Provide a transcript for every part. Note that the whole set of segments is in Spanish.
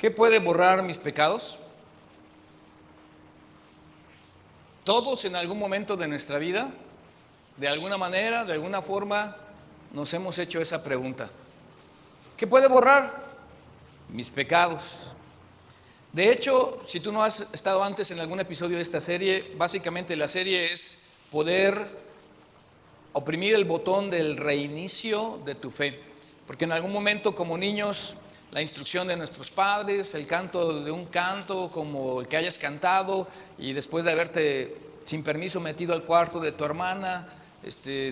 ¿Qué puede borrar mis pecados? Todos en algún momento de nuestra vida, de alguna manera, de alguna forma, nos hemos hecho esa pregunta. ¿Qué puede borrar mis pecados? De hecho, si tú no has estado antes en algún episodio de esta serie, básicamente la serie es poder oprimir el botón del reinicio de tu fe. Porque en algún momento como niños, la instrucción de nuestros padres, el canto de un canto como el que hayas cantado y después de haberte sin permiso metido al cuarto de tu hermana,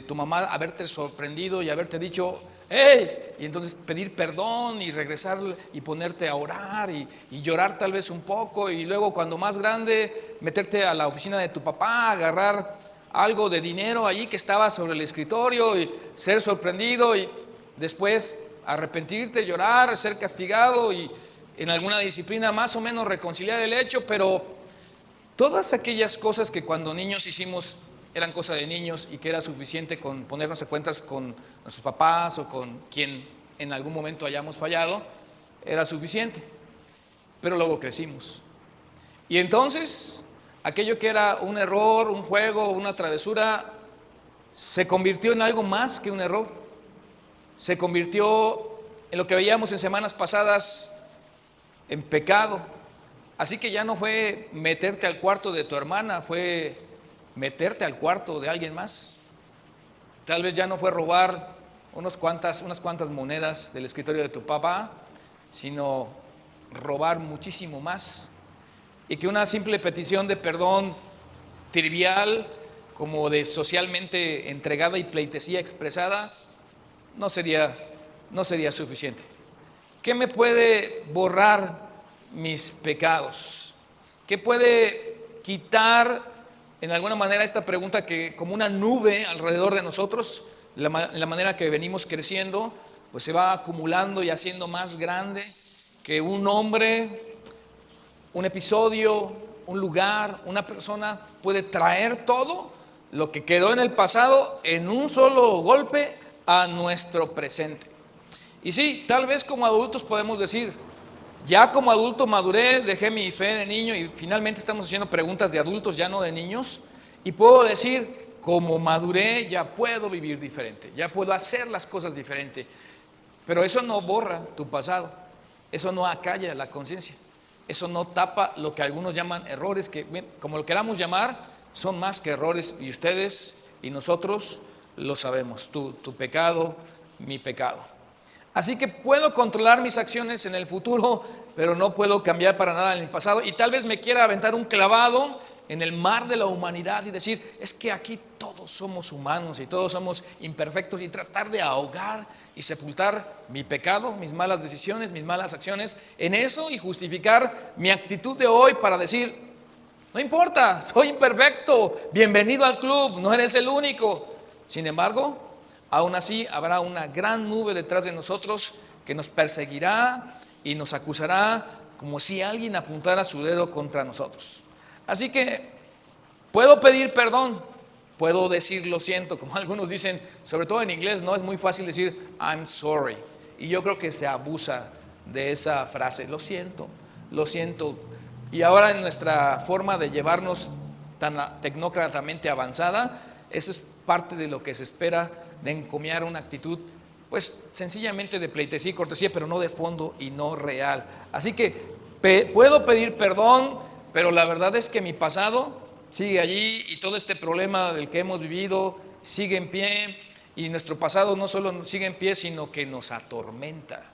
tu mamá haberte sorprendido y haberte dicho, ¡hey! Y entonces pedir perdón y regresar y ponerte a orar y llorar tal vez un poco y luego cuando más grande meterte a la oficina de tu papá, agarrar algo de dinero allí que estaba sobre el escritorio y ser sorprendido y después arrepentirte, llorar, ser castigado y en alguna disciplina más o menos reconciliar el hecho, pero todas aquellas cosas que cuando niños hicimos eran cosa de niños y que era suficiente con ponernos a cuentas con nuestros papás o con quien en algún momento hayamos fallado, era suficiente. Pero luego crecimos. Y entonces, aquello que era un error, un juego, una travesura, se convirtió en algo más que un error. Se convirtió en lo que veíamos en semanas pasadas, en pecado. Así que ya no fue meterte al cuarto de tu hermana, fue meterte al cuarto de alguien más. Tal vez ya no fue robar unas cuantas monedas del escritorio de tu papá, sino robar muchísimo más. Y que una simple petición de perdón trivial, como de socialmente entregada y pleitesía expresada, no sería suficiente. ¿Qué me puede borrar mis pecados? ¿Qué puede quitar en alguna manera esta pregunta que como una nube alrededor de nosotros, la manera que venimos creciendo, pues se va acumulando y haciendo más grande que un hombre, un episodio, un lugar, una persona puede traer todo lo que quedó en el pasado en un solo golpe a nuestro presente? Y sí, tal vez como adultos podemos decir, ya como adulto maduré, dejé mi fe de niño y finalmente estamos haciendo preguntas de adultos, ya no de niños. Y puedo decir, como maduré, ya puedo vivir diferente, ya puedo hacer las cosas diferente. Pero eso no borra tu pasado, eso no acalla la conciencia, eso no tapa lo que algunos llaman errores, que como lo queramos llamar, son más que errores y ustedes y nosotros lo sabemos, tu pecado, mi pecado. Así que puedo controlar mis acciones en el futuro, pero no puedo cambiar para nada en el pasado. Y tal vez me quiera aventar un clavado en el mar de la humanidad y decir, es que aquí todos somos humanos y todos somos imperfectos, y tratar de ahogar y sepultar mi pecado, mis malas decisiones, mis malas acciones en eso y justificar mi actitud de hoy para decir, no importa, soy imperfecto, bienvenido al club, no eres el único. Sin embargo, aún así habrá una gran nube detrás de nosotros que nos perseguirá y nos acusará como si alguien apuntara su dedo contra nosotros. Así que puedo pedir perdón, puedo decir lo siento, como algunos dicen, sobre todo en inglés, no es muy fácil decir I'm sorry. Y yo creo que se abusa de esa frase, lo siento, lo siento. Y ahora en nuestra forma de llevarnos tan tecnócratamente avanzada, eso es parte de lo que se espera de encomiar una actitud, pues sencillamente de pleitesía y cortesía, pero no de fondo y no real. Así que puedo pedir perdón, pero la verdad es que mi pasado sigue allí y todo este problema del que hemos vivido sigue en pie, y nuestro pasado no solo sigue en pie, sino que nos atormenta.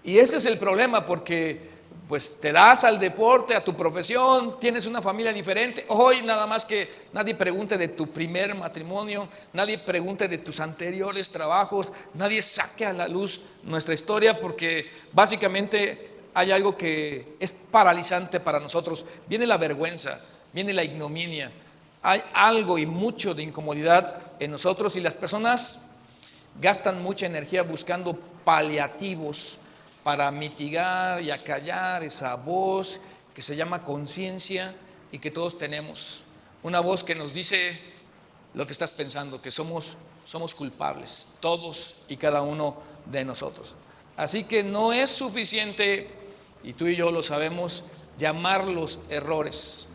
Y ese es el problema, porque pues te das al deporte, a tu profesión, tienes una familia diferente. Hoy nada más que nadie pregunte de tu primer matrimonio, nadie pregunte de tus anteriores trabajos, nadie saque a la luz nuestra historia, porque básicamente hay algo que es paralizante para nosotros. Viene la vergüenza, viene la ignominia, hay algo y mucho de incomodidad en nosotros, y las personas gastan mucha energía buscando paliativos para mitigar y acallar esa voz que se llama conciencia y que todos tenemos. Una voz que nos dice lo que estás pensando, que somos culpables, todos y cada uno de nosotros. Así que no es suficiente y tú y yo lo sabemos, llamarlos errores.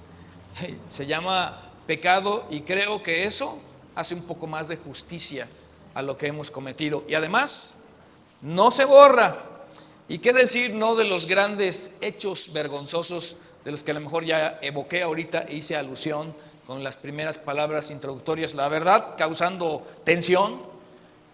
Se llama pecado y creo que eso hace un poco más de justicia a lo que hemos cometido. Y además, no se borra. ¿Y qué decir no de los grandes hechos vergonzosos de los que a lo mejor ya evoqué ahorita e hice alusión con las primeras palabras introductorias? La verdad, causando tensión.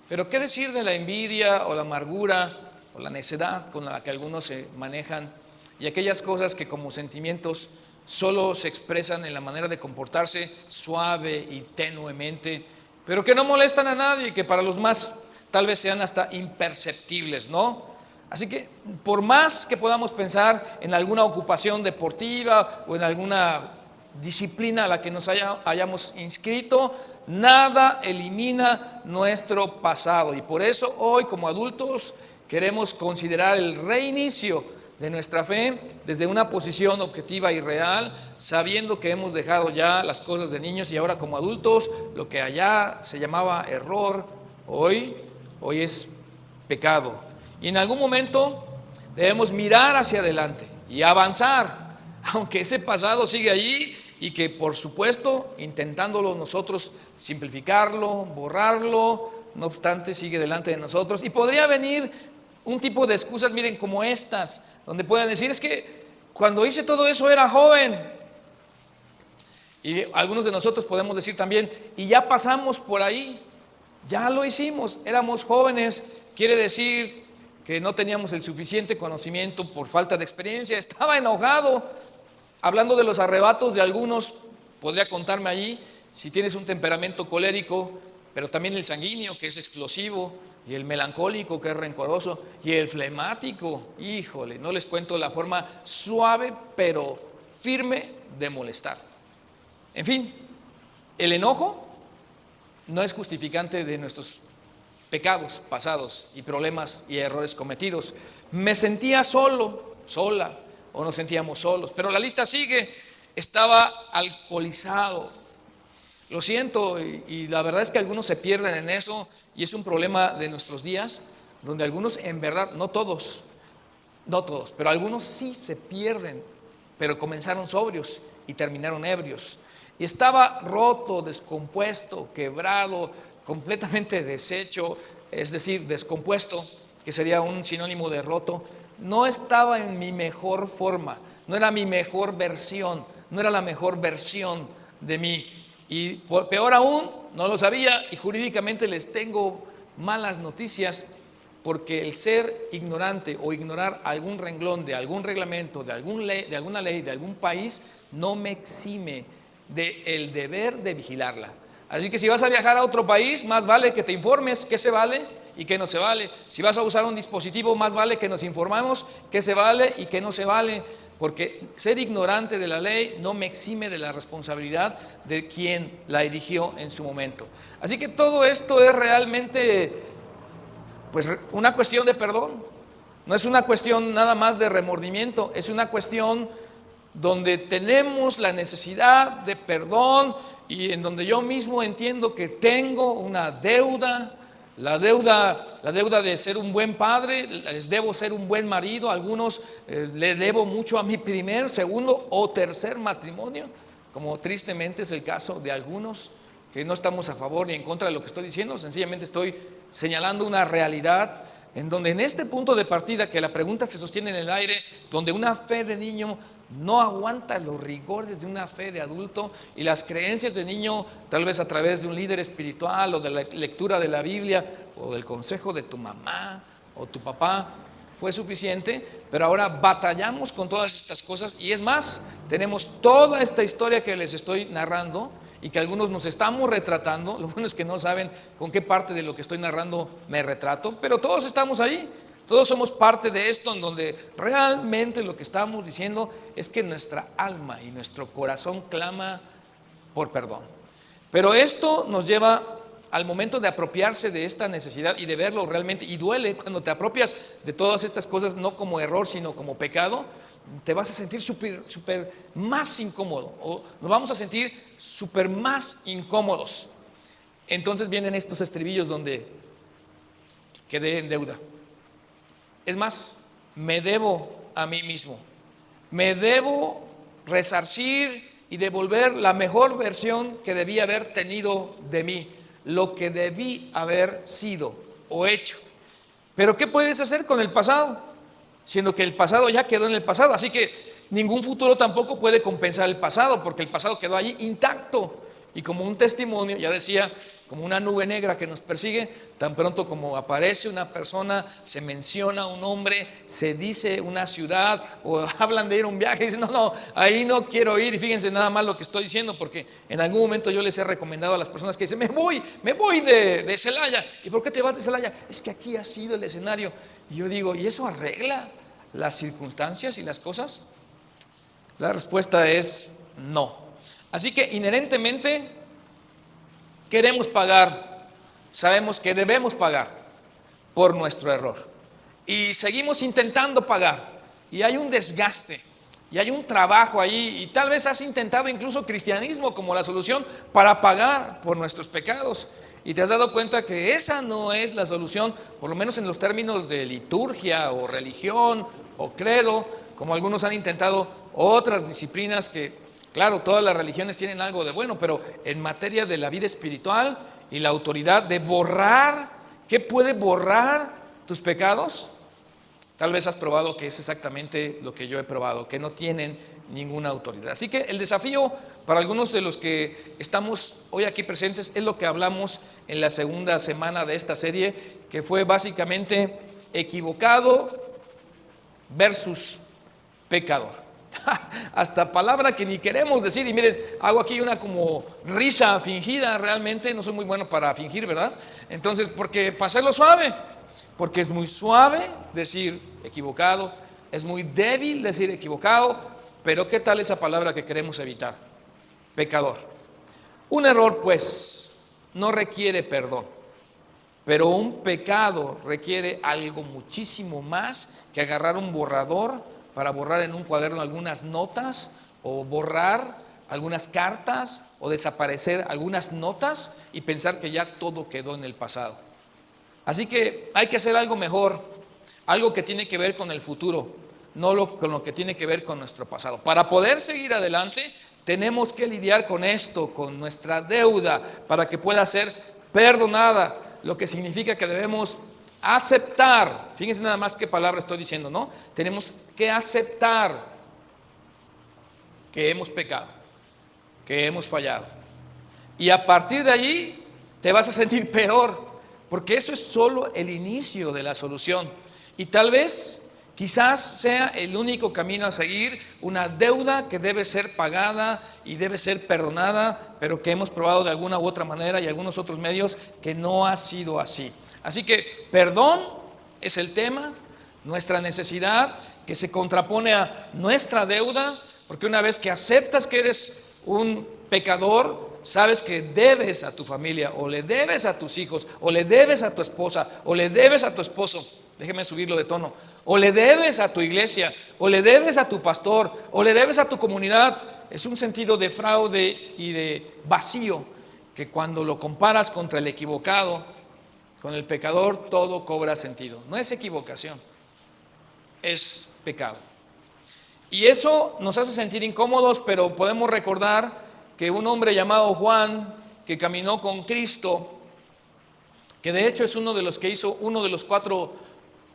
Pero ¿qué decir de la envidia o la amargura o la necedad con la que algunos se manejan y aquellas cosas que como sentimientos solo se expresan en la manera de comportarse suave y tenuemente, pero que no molestan a nadie, que para los más tal vez sean hasta imperceptibles, ¿no? Así que por más que podamos pensar en alguna ocupación deportiva o en alguna disciplina a la que nos hayamos inscrito, nada elimina nuestro pasado. Y por eso hoy como adultos queremos considerar el reinicio de nuestra fe desde una posición objetiva y real, sabiendo que hemos dejado ya las cosas de niños y ahora como adultos lo que allá se llamaba error, hoy es pecado. Y en algún momento debemos mirar hacia adelante y avanzar, aunque ese pasado sigue allí y que por supuesto intentándolo nosotros simplificarlo, borrarlo, no obstante sigue delante de nosotros. Y podría venir un tipo de excusas, miren, como estas, donde puedan decir, es que cuando hice todo eso era joven. Y algunos de nosotros podemos decir también, y ya pasamos por ahí, ya lo hicimos, éramos jóvenes, quiere decir que no teníamos el suficiente conocimiento por falta de experiencia, estaba enojado. Hablando de los arrebatos de algunos, podría contarme allí, si tienes un temperamento colérico, pero también el sanguíneo, que es explosivo, y el melancólico, que es rencoroso, y el flemático, híjole, no les cuento la forma suave, pero firme de molestar. En fin, el enojo no es justificante de nuestros pecados pasados y problemas y errores cometidos. Me sentía solo, sola, o nos sentíamos solos, pero la lista sigue. Estaba alcoholizado. Lo siento, y la verdad es que algunos se pierden en eso, y es un problema de nuestros días, donde algunos en verdad, no todos, pero algunos sí se pierden, pero comenzaron sobrios y terminaron ebrios. Y estaba roto, descompuesto, quebrado, completamente deshecho, es decir, descompuesto, que sería un sinónimo de roto. No estaba en mi mejor forma, no era mi mejor versión, no era la mejor versión de mí. Y peor aún, no lo sabía, y jurídicamente les tengo malas noticias, porque el ser ignorante o ignorar algún renglón de algún reglamento, de alguna ley, de algún país, no me exime del deber de vigilarla. Así que si vas a viajar a otro país, más vale que te informes qué se vale y qué no se vale. Si vas a usar un dispositivo, más vale que nos informamos qué se vale y qué no se vale, porque ser ignorante de la ley no me exime de la responsabilidad de quien la erigió en su momento. Así que todo esto es realmente pues una cuestión de perdón. No es una cuestión nada más de remordimiento, es una cuestión donde tenemos la necesidad de perdón y en donde yo mismo entiendo que tengo una deuda, la deuda de ser un buen padre, les debo ser un buen marido, a algunos le debo mucho a mi primer, segundo o tercer matrimonio, como tristemente es el caso de algunos, que no estamos a favor ni en contra de lo que estoy diciendo, sencillamente estoy señalando una realidad en donde en este punto de partida que la pregunta se sostiene en el aire, donde una fe de niño no aguanta los rigores de una fe de adulto y las creencias de niño, tal vez a través de un líder espiritual o de la lectura de la Biblia o del consejo de tu mamá o tu papá, fue suficiente, pero ahora batallamos con todas estas cosas y es más, tenemos toda esta historia que les estoy narrando y que algunos nos estamos retratando. Lo bueno es que no saben con qué parte de lo que estoy narrando me retrato, pero todos estamos ahí. Todos somos parte de esto en donde realmente lo que estamos diciendo es que nuestra alma y nuestro corazón clama por perdón. Pero esto nos lleva al momento de apropiarse de esta necesidad y de verlo realmente, y duele cuando te apropias de todas estas cosas no como error sino como pecado, te vas a sentir súper más incómodo, o nos vamos a sentir súper más incómodos. Entonces vienen estos estribillos donde quedé en deuda. Es más, me debo a mí mismo. Me debo resarcir y devolver la mejor versión que debí haber tenido de mí, lo que debí haber sido o hecho. Pero ¿qué puedes hacer con el pasado? Siendo que el pasado ya quedó en el pasado, así que ningún futuro tampoco puede compensar el pasado, porque el pasado quedó allí intacto. Y como un testimonio, ya decía, como una nube negra que nos persigue, tan pronto como aparece una persona, se menciona un hombre, se dice una ciudad, o hablan de ir a un viaje, y dicen, no, ahí no quiero ir. Y fíjense nada más lo que estoy diciendo, porque en algún momento yo les he recomendado a las personas que dicen, me voy de Celaya. ¿Y por qué te vas de Celaya? Es que aquí ha sido el escenario. Y yo digo, ¿y eso arregla las circunstancias y las cosas? La respuesta es no. Así que inherentemente queremos pagar, sabemos que debemos pagar por nuestro error. Y seguimos intentando pagar. Y hay un desgaste, y hay un trabajo ahí, y tal vez has intentado incluso cristianismo como la solución para pagar por nuestros pecados. Y te has dado cuenta que esa no es la solución, por lo menos en los términos de liturgia o religión o credo, como algunos han intentado otras disciplinas que, claro, todas las religiones tienen algo de bueno, pero en materia de la vida espiritual y la autoridad de borrar, ¿qué puede borrar tus pecados? Tal vez has probado que es exactamente lo que yo he probado, que no tienen ninguna autoridad. Así que el desafío para algunos de los que estamos hoy aquí presentes es lo que hablamos en la segunda semana de esta serie, que fue básicamente equivocado versus pecador. Hasta palabra que ni queremos decir. Y miren, hago aquí una como risa fingida. Realmente no soy muy bueno para fingir, ¿verdad? Entonces, porque para hacerlo suave, porque es muy suave decir equivocado, es muy débil decir equivocado, pero ¿qué tal esa palabra que queremos evitar? Pecador. Un error, pues, no requiere perdón, pero un pecado requiere algo muchísimo más que agarrar un borrador para borrar en un cuaderno algunas notas, o borrar algunas cartas, o desaparecer algunas notas y pensar que ya todo quedó en el pasado. Así que hay que hacer algo mejor, algo que tiene que ver con el futuro, no con lo que tiene que ver con nuestro pasado. Para poder seguir adelante, tenemos que lidiar con esto, con nuestra deuda, para que pueda ser perdonada, lo que significa que debemos aceptar. Fíjense nada más qué palabra estoy diciendo, ¿no? Tenemos que aceptar que hemos pecado, que hemos fallado. Y a partir de allí te vas a sentir peor, porque eso es solo el inicio de la solución. Y tal vez, quizás sea el único camino a seguir, una deuda que debe ser pagada y debe ser perdonada, pero que hemos probado de alguna u otra manera y algunos otros medios que no ha sido así. Así que perdón es el tema, nuestra necesidad que se contrapone a nuestra deuda, porque una vez que aceptas que eres un pecador, sabes que debes a tu familia, o le debes a tus hijos, o le debes a tu esposa, o le debes a tu esposo, déjeme subirlo de tono, o le debes a tu iglesia, o le debes a tu pastor, o le debes a tu comunidad. Es un sentido de fraude y de vacío que cuando lo comparas contra el equivocado, con el pecador, todo cobra sentido. No es equivocación, es pecado. Y eso nos hace sentir incómodos, pero podemos recordar que un hombre llamado Juan, que caminó con Cristo, que de hecho es uno de los que hizo uno de los 4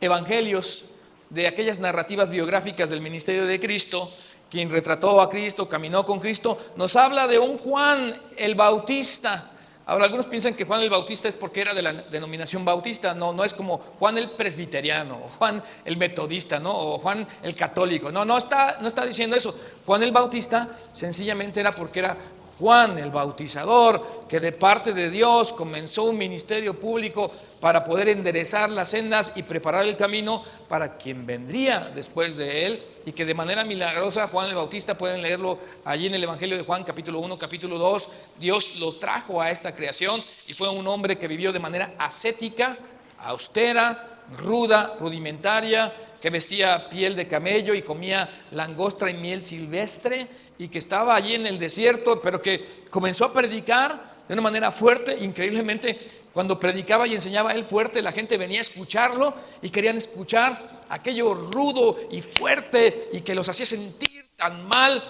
evangelios de aquellas narrativas biográficas del ministerio de Cristo, quien retrató a Cristo, caminó con Cristo, nos habla de un Juan el Bautista. Ahora, algunos piensan que Juan el Bautista es porque era de la denominación bautista. No es como Juan el presbiteriano, o Juan el metodista, ¿no? O Juan el católico. No está diciendo eso. Juan el Bautista sencillamente era porque era Juan el Bautizador, que de parte de Dios comenzó un ministerio público para poder enderezar las sendas y preparar el camino para quien vendría después de él, y que de manera milagrosa Juan el Bautista, pueden leerlo allí en el Evangelio de Juan capítulo 1, capítulo 2, Dios lo trajo a esta creación y fue un hombre que vivió de manera ascética, austera, ruda, rudimentaria, que vestía piel de camello y comía langostra y miel silvestre, y que estaba allí en el desierto, pero que comenzó a predicar de una manera fuerte. Increíblemente, cuando predicaba y enseñaba él fuerte, la gente venía a escucharlo y querían escuchar aquello rudo y fuerte y que los hacía sentir tan mal.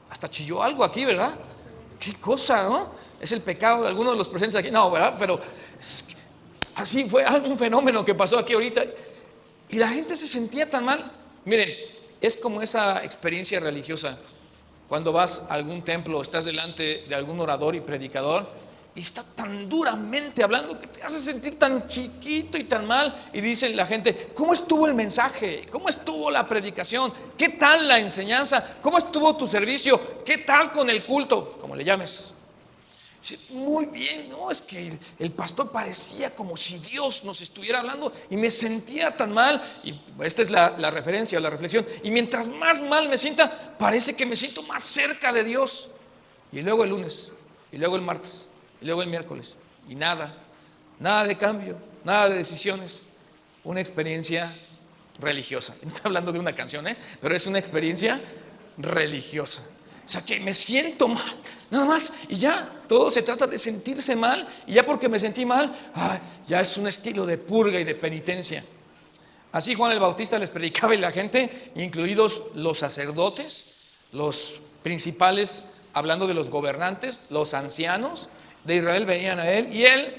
Hasta chilló algo aquí, ¿verdad? Qué cosa, ¿no? Es el pecado de algunos de los presentes aquí. No, ¿verdad? Pero así fue un fenómeno que pasó aquí ahorita. Y la gente se sentía tan mal. Miren, es como esa experiencia religiosa. Cuando vas a algún templo, estás delante de algún orador y predicador y está tan duramente hablando que te hace sentir tan chiquito y tan mal. Y dice la gente, ¿cómo estuvo el mensaje? ¿Cómo estuvo la predicación? ¿Qué tal la enseñanza? ¿Cómo estuvo tu servicio? ¿Qué tal con el culto? Como le llames. Muy bien, no, es que el pastor parecía como si Dios nos estuviera hablando y me sentía tan mal. Y esta es la referencia, la reflexión. Y mientras más mal me sienta, parece que me siento más cerca de Dios. Y luego el lunes, y luego el martes, y luego el miércoles. Y nada de cambio, nada de decisiones. Una experiencia religiosa. No estoy hablando de una canción, pero es una experiencia religiosa. O sea que me siento mal, nada más, y ya, todo se trata de sentirse mal, y ya porque me sentí mal, ya es un estilo de purga y de penitencia. Así Juan el Bautista les predicaba y la gente, incluidos los sacerdotes, los principales, hablando de los gobernantes, los ancianos de Israel venían a él, y él,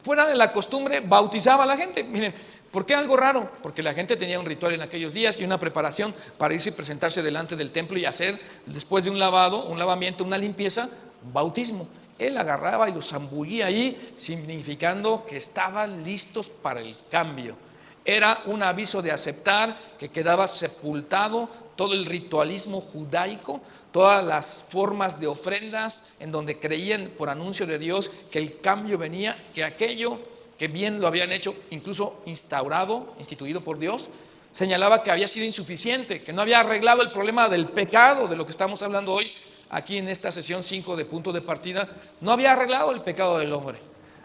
fuera de la costumbre, bautizaba a la gente. Miren, ¿por qué algo raro? Porque la gente tenía un ritual en aquellos días y una preparación para irse y presentarse delante del templo y hacer, después de un lavado, un lavamiento, una limpieza, un bautismo. Él agarraba y los zambullía ahí, significando que estaban listos para el cambio. Era un aviso de aceptar que quedaba sepultado todo el ritualismo judaico, todas las formas de ofrendas en donde creían por anuncio de Dios que el cambio venía, que aquello que bien lo habían hecho, incluso instituido por Dios, señalaba que había sido insuficiente, que no había arreglado el problema del pecado, de lo que estamos hablando hoy, aquí en esta sesión 5 de punto de partida, no había arreglado el pecado del hombre.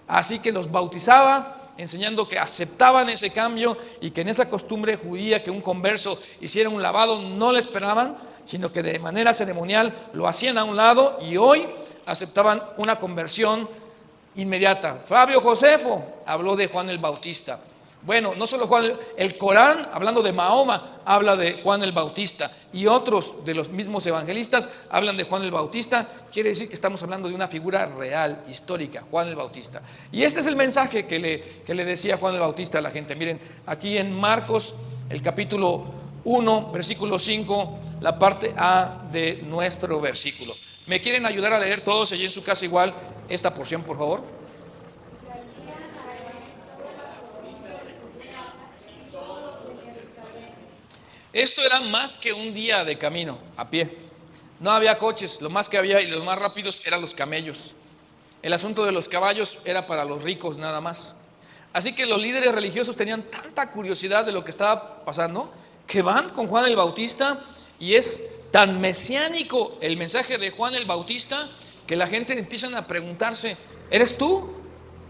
Así que los bautizaba, enseñando que aceptaban ese cambio y que en esa costumbre judía que un converso hiciera un lavado no le esperaban, sino que de manera ceremonial lo hacían a un lado y hoy aceptaban una conversión inmediata. Flavio Josefo habló de Juan el Bautista. Bueno, no solo Juan, el Corán, hablando de Mahoma, habla de Juan el Bautista, y otros de los mismos evangelistas hablan de Juan el Bautista. Quiere decir que estamos hablando de una figura real, histórica, Juan el Bautista. Y este es el mensaje que le decía Juan el Bautista a la gente. Miren, aquí en Marcos, el capítulo 1, versículo 5, la parte A de nuestro versículo. ¿Me quieren ayudar a leer todos allí en su casa igual esta porción, por favor? Esto era más que un día de camino a pie. No había coches, lo más que había y los más rápidos eran los camellos. El asunto de los caballos era para los ricos nada más. Así que los líderes religiosos tenían tanta curiosidad de lo que estaba pasando que van con Juan el Bautista, y es tan mesiánico el mensaje de Juan el Bautista que la gente empieza a preguntarse: ¿eres tú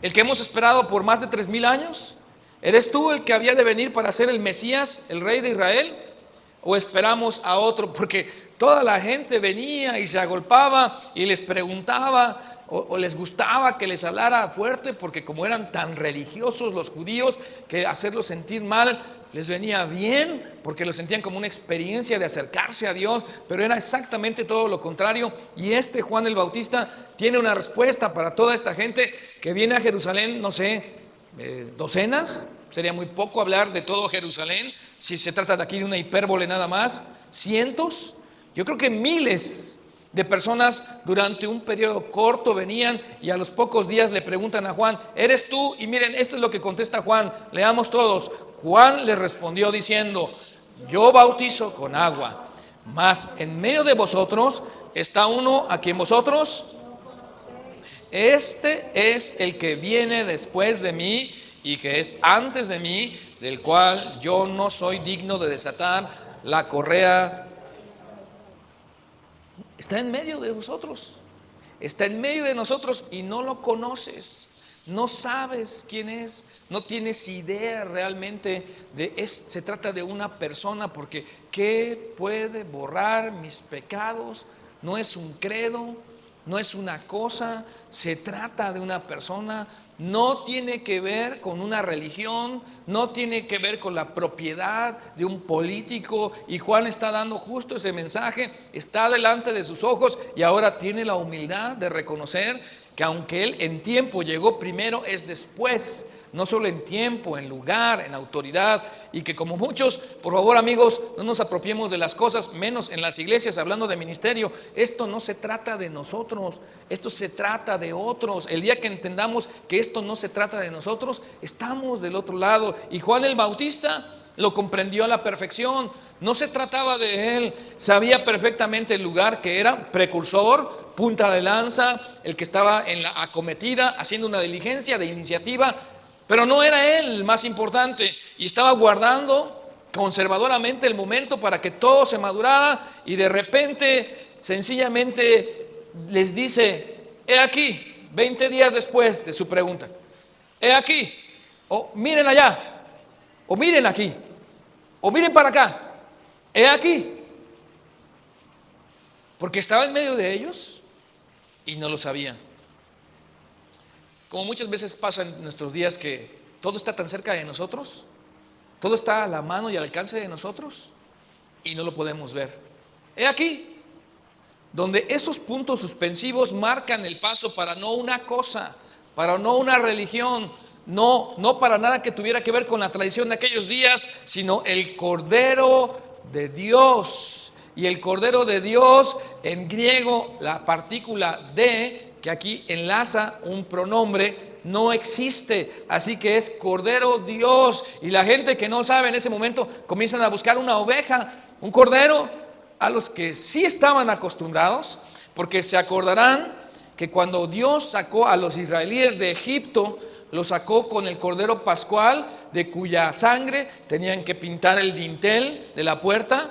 el que hemos esperado por más de 3000 años? ¿Eres tú el que había de venir para ser el Mesías, el rey de Israel? ¿O esperamos a otro? Porque toda la gente venía y se agolpaba y les preguntaba o les gustaba que les hablara fuerte, porque como eran tan religiosos los judíos, que hacerlos sentir mal les venía bien, porque lo sentían como una experiencia de acercarse a Dios, pero era exactamente todo lo contrario. Y este Juan el Bautista tiene una respuesta para toda esta gente que viene a Jerusalén, no sé, docenas, sería muy poco hablar de todo Jerusalén, si se trata de aquí de una hipérbole nada más, cientos, yo creo que miles de personas durante un periodo corto venían y a los pocos días le preguntan a Juan: ¿eres tú? Y miren, esto es lo que contesta Juan, leamos todos. Juan le respondió diciendo: yo bautizo con agua, mas en medio de vosotros está uno a quien vosotros, este es el que viene después de mí y que es antes de mí, del cual yo no soy digno de desatar la correa. Está en medio de vosotros, está en medio de nosotros y no lo conoces, no sabes quién es, no tienes idea realmente se trata de una persona, porque ¿qué puede borrar mis pecados? No es un credo, no es una cosa, se trata de una persona, no tiene que ver con una religión, no tiene que ver con la propiedad de un político. Y Juan está dando justo ese mensaje, está delante de sus ojos y ahora tiene la humildad de reconocer que aunque él en tiempo llegó primero, es después. No solo en tiempo, en lugar, en autoridad, y que como muchos, por favor amigos, no nos apropiemos de las cosas, menos en las iglesias, hablando de ministerio. Esto no se trata de nosotros, esto se trata de otros. El día que entendamos que esto no se trata de nosotros, estamos del otro lado. Y Juan el Bautista lo comprendió a la perfección. No se trataba de él, sabía perfectamente el lugar que era precursor, punta de lanza, el que estaba en la acometida, haciendo una diligencia de iniciativa. Pero no era él el más importante y estaba guardando conservadoramente el momento para que todo se madurara, y de repente sencillamente les dice: he aquí, 20 días después de su pregunta, he aquí, o miren allá, o miren aquí, o miren para acá, he aquí, porque estaba en medio de ellos y no lo sabían. Como muchas veces pasa en nuestros días, que todo está tan cerca de nosotros, todo está a la mano y al alcance de nosotros y no lo podemos ver. He aquí, donde esos puntos suspensivos marcan el paso para no una cosa, para no una religión, no para nada que tuviera que ver con la tradición de aquellos días, sino el Cordero de Dios. Y el Cordero de Dios, en griego, la partícula de, que aquí enlaza un pronombre, no existe, así que es Cordero Dios. Y la gente que no sabe en ese momento comienzan a buscar una oveja, un cordero, a los que sí estaban acostumbrados, porque se acordarán que cuando Dios sacó a los israelíes de Egipto, los sacó con el cordero pascual, de cuya sangre tenían que pintar el dintel de la puerta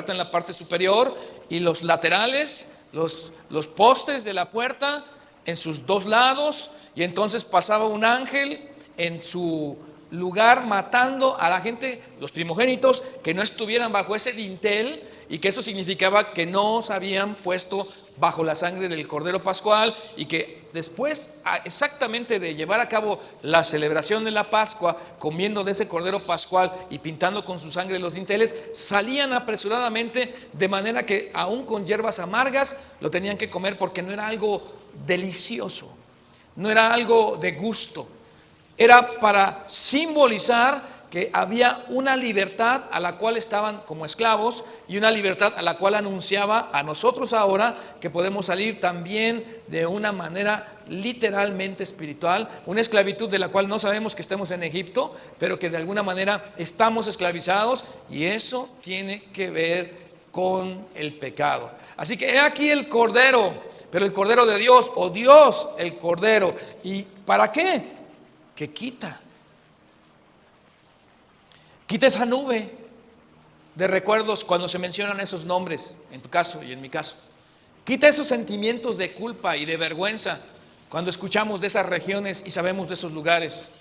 en la parte superior, y los laterales, los postes de la puerta en sus dos lados. Y entonces pasaba un ángel en su lugar matando a la gente, los primogénitos, que no estuvieran bajo ese dintel, y que eso significaba que no se habían puesto bajo la sangre del Cordero Pascual, y que después exactamente de llevar a cabo la celebración de la Pascua, comiendo de ese Cordero Pascual y pintando con su sangre los dinteles, salían apresuradamente, de manera que aún con hierbas amargas lo tenían que comer, porque no era algo delicioso, no era algo de gusto, era para simbolizar que había una libertad a la cual estaban como esclavos, y una libertad a la cual anunciaba a nosotros ahora que podemos salir también de una manera literalmente espiritual, una esclavitud de la cual no sabemos que estemos en Egipto, pero que de alguna manera estamos esclavizados, y eso tiene que ver con el pecado. Así que he aquí el Cordero, pero el Cordero de Dios, o Dios el Cordero. ¿Y para qué? Que quita esa nube de recuerdos cuando se mencionan esos nombres, en tu caso y en mi caso. Quita esos sentimientos de culpa y de vergüenza cuando escuchamos de esas regiones y sabemos de esos lugares.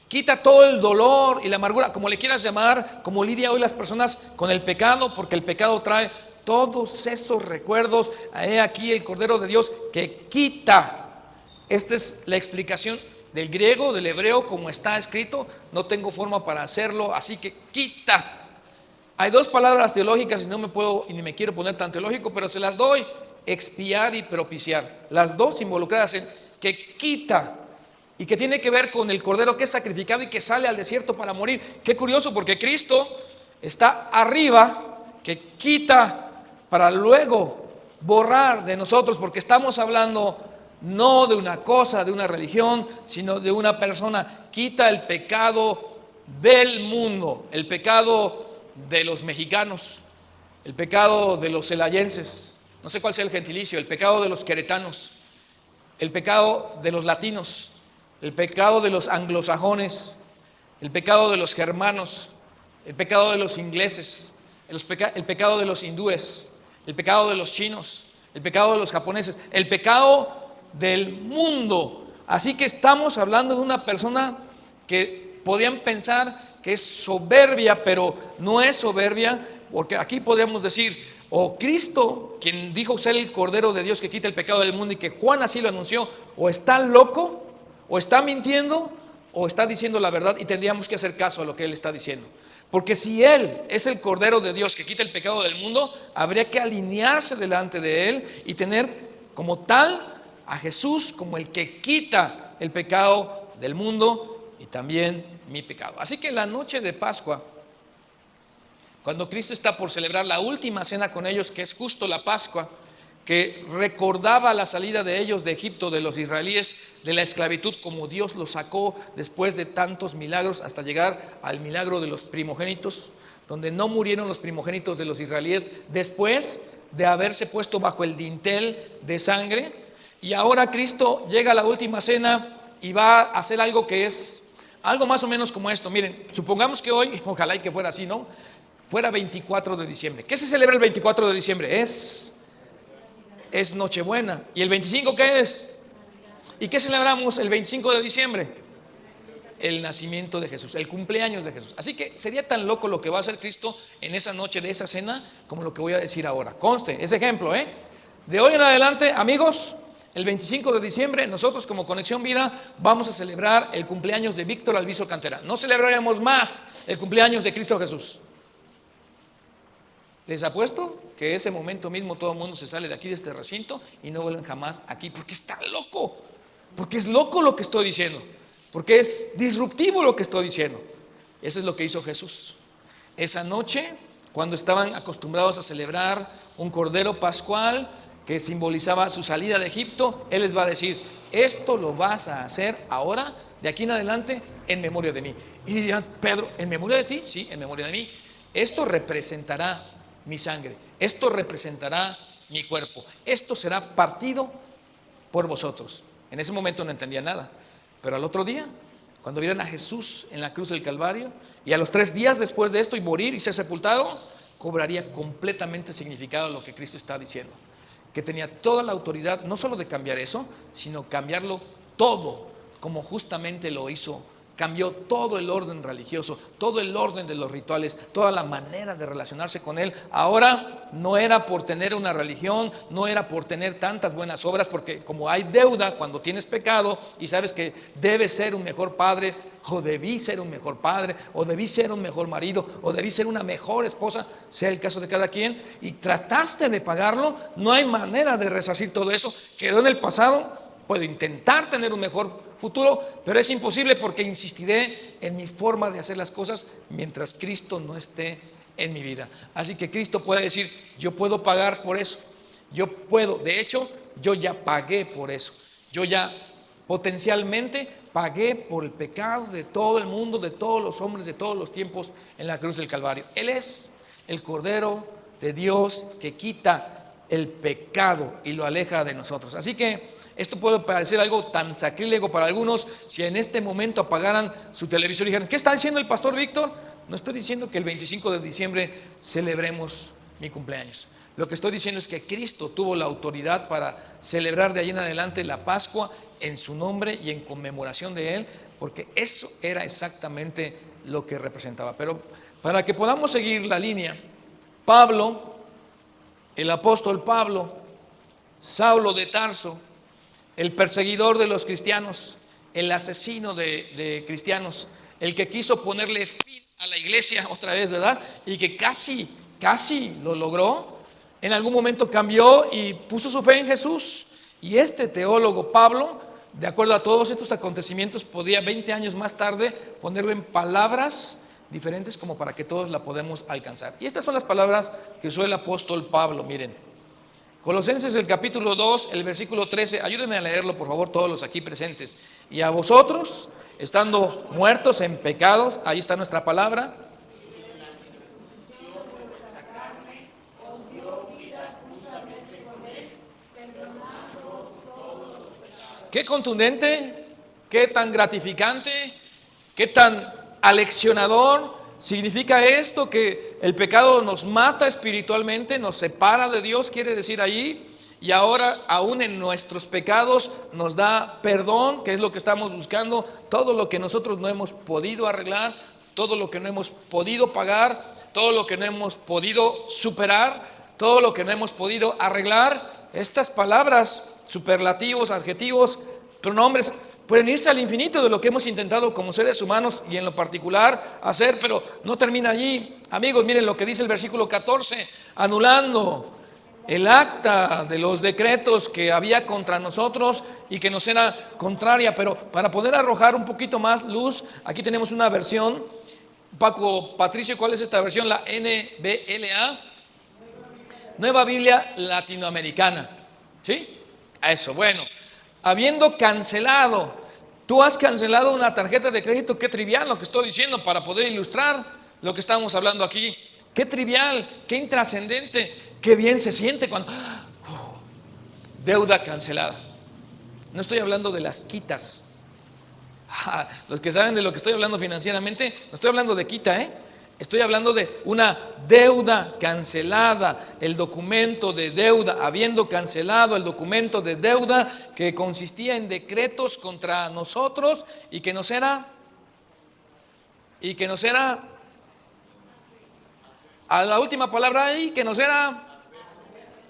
Quita todo el dolor y la amargura, como le quieras llamar, como lidia hoy las personas con el pecado, porque el pecado trae todos esos recuerdos. He aquí el Cordero de Dios que quita. Esta es la explicación del griego, del hebreo, como está escrito. No tengo forma para hacerlo, así que quita. Hay dos palabras teológicas y no me puedo y ni me quiero poner tan teológico, pero se las doy: expiar y propiciar. Las dos involucradas en que quita, y que tiene que ver con el Cordero que es sacrificado y que sale al desierto para morir. Qué curioso, porque Cristo está arriba, que quita para luego borrar de nosotros, porque estamos hablando no de una cosa, de una religión, sino de una persona. Quita el pecado del mundo, el pecado de los mexicanos, el pecado de los celayenses, no sé cuál sea el gentilicio, el pecado de los queretanos, el pecado de los latinos, el pecado de los anglosajones, el pecado de los germanos, el pecado de los ingleses, el pecado de los hindúes, el pecado de los chinos, el pecado de los japoneses, el pecado del mundo. Así que estamos hablando de una persona que podían pensar que es soberbia, pero no es soberbia, porque aquí podríamos decir: O Cristo, quien dijo ser el Cordero de Dios que quita el pecado del mundo y que Juan así lo anunció, o está loco, o está mintiendo, o está diciendo la verdad, y tendríamos que hacer caso a lo que Él está diciendo. Porque si Él es el Cordero de Dios que quita el pecado del mundo, habría que alinearse delante de Él y tener como tal a Jesús como el que quita el pecado del mundo y también mi pecado. Así que la noche de Pascua, cuando Cristo está por celebrar la última cena con ellos, que es justo la Pascua, que recordaba la salida de ellos de Egipto, de los israelíes, de la esclavitud, como Dios los sacó después de tantos milagros, hasta llegar al milagro de los primogénitos, donde no murieron los primogénitos de los israelíes después de haberse puesto bajo el dintel de sangre. Y ahora Cristo llega a la última cena y va a hacer algo que es algo más o menos como esto. Miren, supongamos que hoy, ojalá y que fuera así, ¿no? Fuera 24 de diciembre. ¿Qué se celebra el 24 de diciembre? Es Nochebuena. ¿Y el 25 qué es? ¿Y qué celebramos el 25 de diciembre? El nacimiento de Jesús, el cumpleaños de Jesús. Así que sería tan loco lo que va a hacer Cristo en esa noche de esa cena como lo que voy a decir ahora. Conste, ese ejemplo, de hoy en adelante, amigos, el 25 de diciembre, nosotros como Conexión Vida vamos a celebrar el cumpleaños de Víctor Alviso Cantera. No celebraremos más el cumpleaños de Cristo Jesús. Les apuesto que ese momento mismo todo el mundo se sale de aquí, de este recinto, y no vuelven jamás aquí, porque está loco, porque es loco lo que estoy diciendo, porque es disruptivo lo que estoy diciendo. Eso es lo que hizo Jesús. Esa noche, cuando estaban acostumbrados a celebrar un cordero pascual que simbolizaba su salida de Egipto, Él les va a decir: esto lo vas a hacer ahora, de aquí en adelante, en memoria de mí. Y dirían: Pedro, ¿en memoria de ti? Sí, en memoria de mí. Esto representará mi sangre, esto representará mi cuerpo, esto será partido por vosotros. En ese momento no entendía nada, pero al otro día, cuando vieran a Jesús en la cruz del Calvario, y a los 3 días después de esto y morir y ser sepultado, cobraría completamente significado lo que Cristo está diciendo, que tenía toda la autoridad no solo de cambiar eso, sino cambiarlo todo, como justamente lo hizo. Cambió todo el orden religioso, todo el orden de los rituales, toda la manera de relacionarse con Él. Ahora no era por tener una religión, no era por tener tantas buenas obras, porque como hay deuda cuando tienes pecado y sabes que debes ser un mejor padre, o debí ser un mejor padre, o debí ser un mejor marido, o debí ser una mejor esposa, sea el caso de cada quien, y trataste de pagarlo, no hay manera de resarcir todo eso, quedó en el pasado. Puedo intentar tener un mejor futuro, pero es imposible, porque insistiré en mi forma de hacer las cosas mientras Cristo no esté en mi vida. Así que Cristo puede decir: yo puedo pagar por eso, yo puedo, de hecho, yo ya pagué por eso, yo ya potencialmente pagué por el pecado de todo el mundo, de todos los hombres, de todos los tiempos, en la cruz del Calvario. Él es el Cordero de Dios que quita el pecado y lo aleja de nosotros. Así que esto puede parecer algo tan sacrílego para algunos. Si en este momento apagaran su televisor y dijeran: ¿qué está diciendo el pastor Víctor? No estoy diciendo que el 25 de diciembre celebremos mi cumpleaños. Lo que estoy diciendo es que Cristo tuvo la autoridad para celebrar de ahí en adelante la Pascua en su nombre y en conmemoración de Él, porque eso era exactamente lo que representaba. Pero para que podamos seguir la línea, Pablo, el apóstol Pablo, Saulo de Tarso, el perseguidor de los cristianos, el asesino de cristianos, el que quiso ponerle fin a la iglesia otra vez, ¿verdad? Y que casi lo logró, en algún momento cambió y puso su fe en Jesús. Y este teólogo Pablo, de acuerdo a todos estos acontecimientos, podía 20 años más tarde ponerlo en palabras diferentes como para que todos la podamos alcanzar. Y estas son las palabras que usó el apóstol Pablo. Miren, Colosenses el capítulo 2, el versículo 13, ayúdenme a leerlo por favor todos los aquí presentes. Y a vosotros, estando muertos en pecados, ahí está nuestra palabra. Qué contundente, qué tan gratificante, qué tan aleccionador significa esto, que el pecado nos mata espiritualmente, nos separa de Dios, quiere decir ahí, y ahora aún en nuestros pecados nos da perdón, que es lo que estamos buscando, todo lo que nosotros no hemos podido arreglar, todo lo que no hemos podido pagar, todo lo que no hemos podido superar, todo lo que no hemos podido arreglar. Estas palabras, superlativos, adjetivos, pronombres, pueden irse al infinito de lo que hemos intentado como seres humanos y en lo particular hacer, pero no termina allí. Amigos, miren lo que dice el versículo 14, anulando el acta de los decretos que había contra nosotros y que nos era contraria. Pero para poder arrojar un poquito más luz, aquí tenemos una versión. Patricio, ¿cuál es esta versión? La NBLA, Nueva Biblia Latinoamericana. ¿Sí? Eso, bueno. Habiendo cancelado, tú has cancelado una tarjeta de crédito. Qué trivial lo que estoy diciendo para poder ilustrar lo que estamos hablando aquí. Qué trivial, qué intrascendente, qué bien se siente cuando deuda cancelada. No estoy hablando de las quitas. Los que saben de lo que estoy hablando financieramente, no estoy hablando de quita, estoy hablando de una deuda cancelada, el documento de deuda, habiendo cancelado el documento de deuda que consistía en decretos contra nosotros y que nos era a la última palabra ahí, que nos era,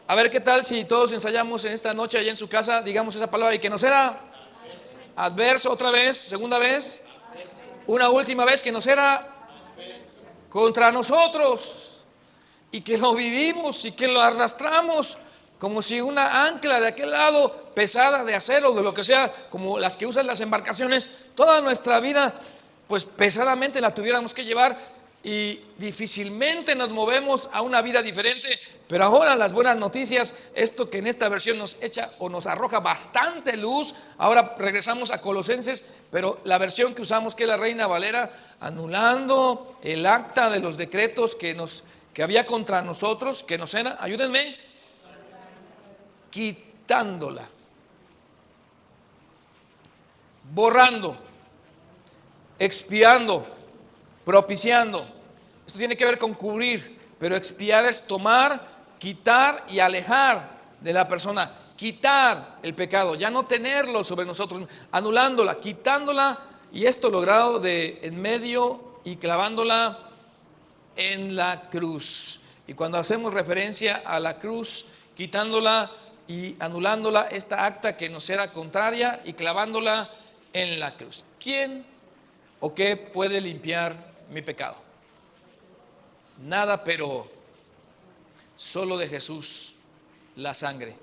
a ver qué tal si todos ensayamos en esta noche allá en su casa, digamos esa palabra, y que nos era adverso, otra vez, segunda vez, una última vez, que nos era contra nosotros, y que lo vivimos y que lo arrastramos como si una ancla de aquel lado pesada de acero, de lo que sea, como las que usan las embarcaciones, toda nuestra vida pues pesadamente la tuviéramos que llevar, y difícilmente nos movemos a una vida diferente. Pero ahora las buenas noticias, esto que en esta versión nos echa o nos arroja bastante luz. Ahora regresamos a Colosenses, pero la versión que usamos, que es la Reina Valera, anulando el acta de los decretos que había contra nosotros, que nos era, ayúdenme, quitándola, borrando, expiando, propiciando. Esto tiene que ver con cubrir, pero expiar es tomar, quitar y alejar de la persona, quitar el pecado, ya no tenerlo sobre nosotros, anulándola, quitándola, y esto logrado de en medio y clavándola en la cruz. Y cuando hacemos referencia a la cruz, quitándola y anulándola, esta acta que nos era contraria, y clavándola en la cruz. ¿Quién o qué puede limpiar mi pecado? Nada, pero solo de Jesús la sangre.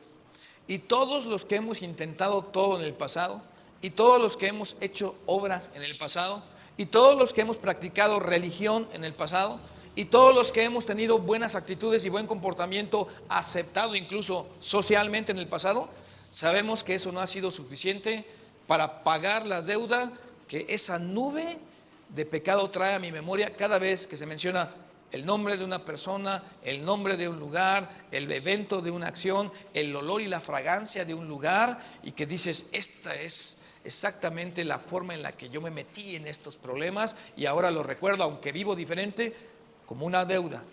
Y todos los que hemos intentado todo en el pasado, y todos los que hemos hecho obras en el pasado, y todos los que hemos practicado religión en el pasado, y todos los que hemos tenido buenas actitudes y buen comportamiento aceptado incluso socialmente en el pasado, sabemos que eso no ha sido suficiente para pagar la deuda que esa nube de pecado trae a mi memoria cada vez que se menciona el nombre de una persona, el nombre de un lugar, el evento de una acción, el olor y la fragancia de un lugar, y que dices, esta es exactamente la forma en la que yo me metí en estos problemas, y ahora lo recuerdo, aunque vivo diferente, como una deuda,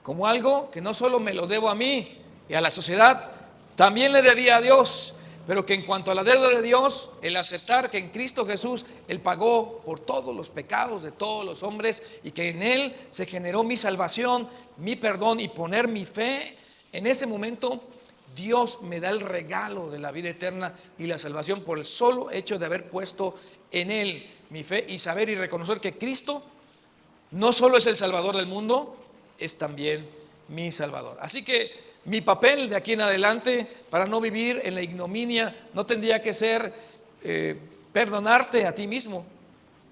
como algo que no solo me lo debo a mí y a la sociedad, también le debía a Dios. Pero que en cuanto a la deuda de Dios, el aceptar que en Cristo Jesús Él pagó por todos los pecados de todos los hombres, y que en Él se generó mi salvación, mi perdón, y poner mi fe, en ese momento Dios me da el regalo de la vida eterna y la salvación por el solo hecho de haber puesto en Él mi fe, y saber y reconocer que Cristo no solo es el Salvador del mundo, es también mi Salvador. Así que mi papel de aquí en adelante, para no vivir en la ignominia, no tendría que ser perdonarte a ti mismo.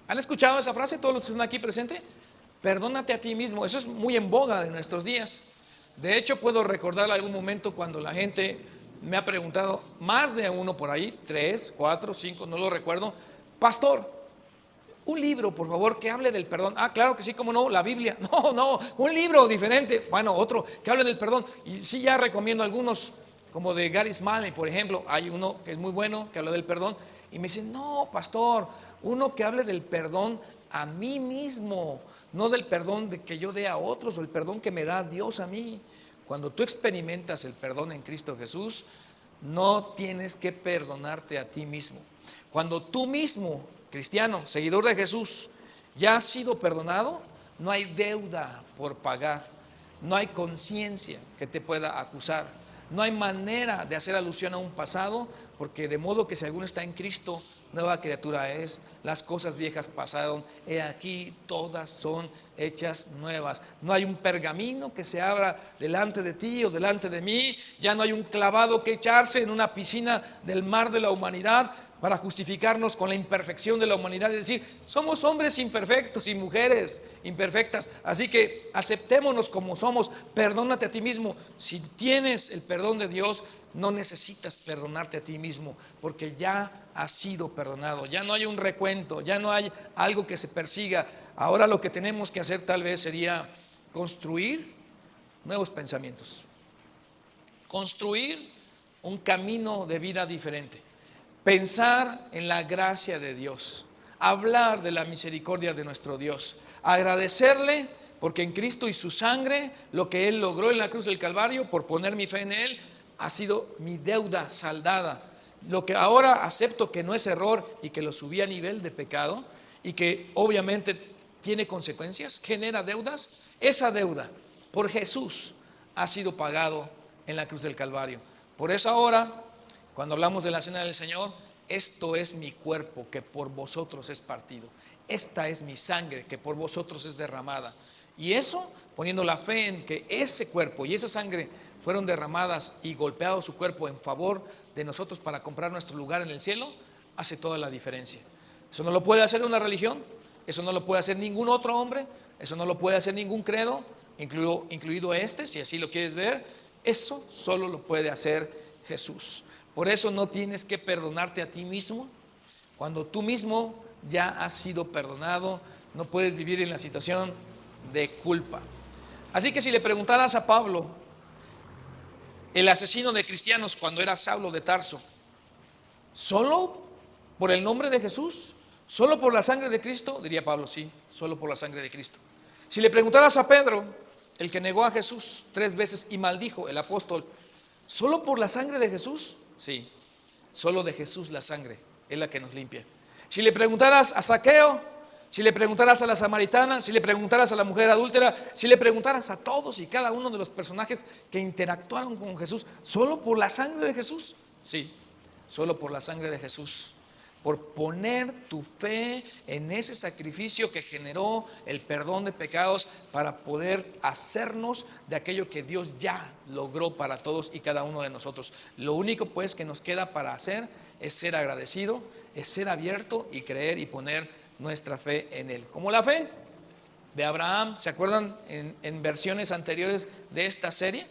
¿Han escuchado esa frase todos los que están aquí presentes? Perdónate a ti mismo. Eso es muy en boga en nuestros días. De hecho, puedo recordar algún momento cuando la gente me ha preguntado, más de uno por ahí, 3, 4, 5, no lo recuerdo, pastor, un libro, por favor, que hable del perdón. Ah, claro que sí, cómo no, la Biblia. No, un libro diferente. Bueno, otro que hable del perdón. Y sí, ya recomiendo algunos, como de Gary Smalley, por ejemplo. Hay uno que es muy bueno, que habla del perdón. Y me dicen, no, pastor, uno que hable del perdón a mí mismo, no del perdón de que yo dé a otros, o el perdón que me da Dios a mí. Cuando tú experimentas el perdón en Cristo Jesús, no tienes que perdonarte a ti mismo. Cuando tú mismo, cristiano, seguidor de Jesús, ya has sido perdonado, no hay deuda por pagar. No hay conciencia que te pueda acusar. No hay manera de hacer alusión a un pasado, porque de modo que si alguno está en Cristo, nueva criatura es. Las cosas viejas pasaron, he aquí todas son hechas nuevas. No hay un pergamino que se abra delante de ti o delante de mí. Ya no hay un clavado que echarse en una piscina del mar de la humanidad para justificarnos con la imperfección de la humanidad y decir, somos hombres imperfectos y mujeres imperfectas, así que aceptémonos como somos, perdónate a ti mismo. Si tienes el perdón de Dios, no necesitas perdonarte a ti mismo, porque ya has sido perdonado, ya no hay un recuento, ya no hay algo que se persiga. Ahora lo que tenemos que hacer tal vez sería construir nuevos pensamientos, construir un camino de vida diferente. Pensar en la gracia de Dios, hablar de la misericordia de nuestro Dios, agradecerle porque en Cristo y su sangre, lo que Él logró en la cruz del Calvario, por poner mi fe en Él, ha sido mi deuda saldada. Lo que ahora acepto que no es error y que lo subí a nivel de pecado y que obviamente tiene consecuencias, genera deudas, esa deuda por Jesús ha sido pagado en la cruz del Calvario. Por eso ahora, cuando hablamos de la cena del Señor, esto es mi cuerpo que por vosotros es partido. Esta es mi sangre que por vosotros es derramada. Y eso, poniendo la fe en que ese cuerpo y esa sangre fueron derramadas y golpeado su cuerpo en favor de nosotros para comprar nuestro lugar en el cielo, hace toda la diferencia. Eso no lo puede hacer una religión, eso no lo puede hacer ningún otro hombre, eso no lo puede hacer ningún credo, incluido este, si así lo quieres ver. Eso solo lo puede hacer Jesús. Por eso no tienes que perdonarte a ti mismo. Cuando tú mismo ya has sido perdonado, no puedes vivir en la situación de culpa. Así que si le preguntaras a Pablo, el asesino de cristianos cuando era Saulo de Tarso, ¿solo por el nombre de Jesús? ¿Solo por la sangre de Cristo? Diría Pablo, sí, solo por la sangre de Cristo. Si le preguntaras a Pedro, el que negó a Jesús 3 veces y maldijo, el apóstol, ¿solo por la sangre de Jesús? Sí, solo de Jesús la sangre es la que nos limpia. Si le preguntaras a Zaqueo, si le preguntaras a la samaritana, si le preguntaras a la mujer adúltera, si le preguntaras a todos y cada uno de los personajes que interactuaron con Jesús, ¿solo por la sangre de Jesús? Sí, solo por la sangre de Jesús. Por poner tu fe en ese sacrificio que generó el perdón de pecados para poder hacernos de aquello que Dios ya logró para todos y cada uno de nosotros. Lo único pues que nos queda para hacer es ser agradecido, es ser abierto y creer y poner nuestra fe en Él. Como la fe de Abraham, ¿se acuerdan en versiones anteriores de esta serie?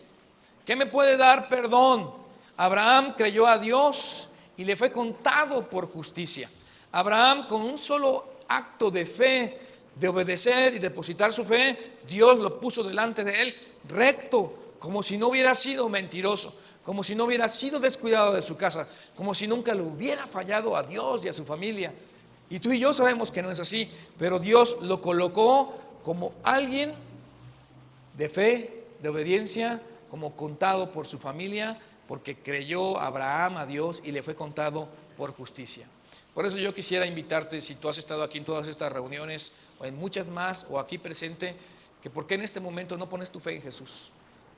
¿Qué me puede dar perdón? Abraham creyó a Dios y le fue contado por justicia. Abraham, con un solo acto de fe, de obedecer y depositar su fe, Dios lo puso delante de él recto, como si no hubiera sido mentiroso, como si no hubiera sido descuidado de su casa, como si nunca le hubiera fallado a Dios y a su familia. Y tú y yo sabemos que no es así, pero Dios lo colocó como alguien de fe, de obediencia, como contado por su familia, porque creyó Abraham a Dios y le fue contado por justicia. Por eso yo quisiera invitarte, si tú has estado aquí en todas estas reuniones, o en muchas más, o aquí presente, que por qué en este momento no pones tu fe en Jesús.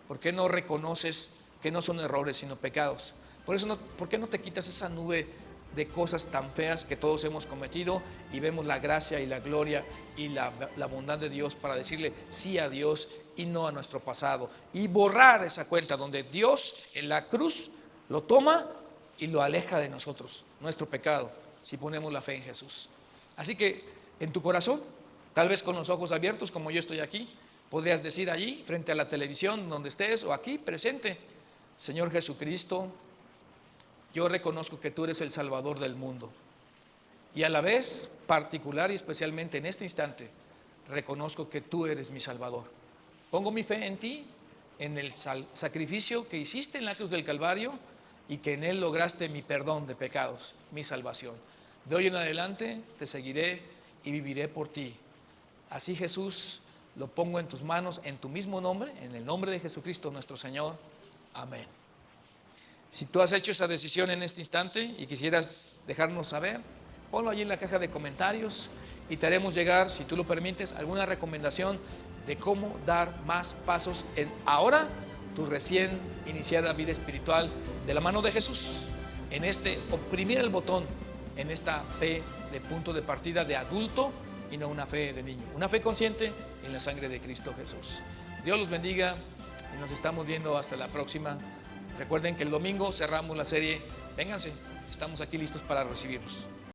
¿Por qué no reconoces que no son errores, sino pecados? Por eso, ¿por qué no te quitas esa nube de cosas tan feas que todos hemos cometido y vemos la gracia y la gloria y la bondad de Dios para decirle sí a Dios y no a nuestro pasado, y borrar esa cuenta donde Dios en la cruz lo toma y lo aleja de nosotros, nuestro pecado, si ponemos la fe en Jesús? Así que en tu corazón, tal vez con los ojos abiertos como yo estoy aquí, podrías decir allí frente a la televisión donde estés o aquí presente: Señor Jesucristo, yo reconozco que tú eres el Salvador del mundo, y a la vez, particular y especialmente en este instante, reconozco que tú eres mi Salvador. Pongo mi fe en ti, en el sacrificio que hiciste en la cruz del Calvario y que en él lograste mi perdón de pecados, mi salvación. De hoy en adelante te seguiré y viviré por ti. Así, Jesús, lo pongo en tus manos, en tu mismo nombre, en el nombre de Jesucristo nuestro Señor. Amén. Si tú has hecho esa decisión en este instante y quisieras dejarnos saber, ponlo allí en la caja de comentarios y te haremos llegar, si tú lo permites, alguna recomendación de cómo dar más pasos en ahora tu recién iniciada vida espiritual de la mano de Jesús, en este oprimir el botón, en esta fe de punto de partida de adulto y no una fe de niño, una fe consciente en la sangre de Cristo Jesús. Dios los bendiga y nos estamos viendo hasta la próxima. Recuerden que el domingo cerramos la serie. Vénganse, estamos aquí listos para recibirlos.